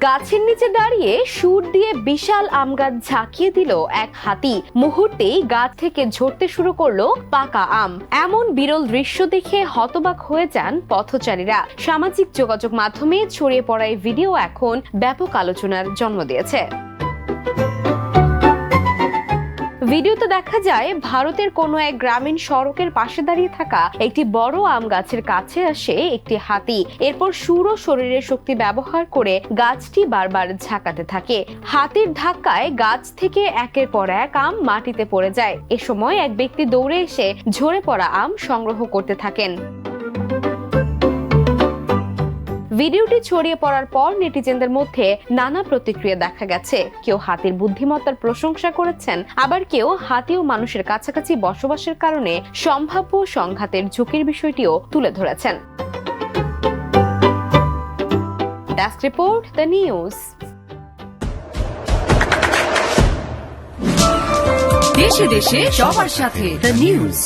গাছের নিচে দাঁড়িয়ে সুর দিয়ে বিশাল আম গাছ ঝাঁকিয়ে দিল এক হাতি। মুহূর্তেই গাছ থেকে ঝরতে শুরু করলো পাকা আম। এমন বিরল দৃশ্য দেখে হতবাক হয়ে যান পথচারীরা। সামাজিক যোগাযোগ মাধ্যমে ছড়িয়ে পড়া এই ভিডিও এখন ব্যাপক আলোচনার জন্ম দিয়েছে। ভিডিওতে দেখা যায় ভারতের কোনো এক গ্রামীণ সড়কের পাশে দাঁড়িয়ে থাকা একটি বড় আম গাছের কাছে আসে একটি হাতি। এরপর সুরো শরীরের শক্তি ব্যবহার করে গাছটি বারবার ঝাঁকাতে থাকে। হাতির ধাক্কায় গাছ থেকে একের পর এক আম মাটিতে পড়ে যায়। এ সময় এক ব্যক্তি দৌড়ে এসে ঝরে পড়া আম সংগ্রহ করতে থাকেন। ভিডিওটি ছড়িয়ে পড়ার পর নেটিজেনদের মধ্যে নানা প্রতিক্রিয়া দেখা গেছে। কেউ হাতির বুদ্ধিমত্তার প্রশংসা করেছেন, আবার কেউ হাতি ও মানুষের কাছাকাছি বসবাসের কারণে সম্ভাব্য সংঘাতের ঝুঁকির বিষয়টিও তুলে ধরেছেন। Desk report, the news. দেশে দেশে সবার সাথে, দ্য নিউজ।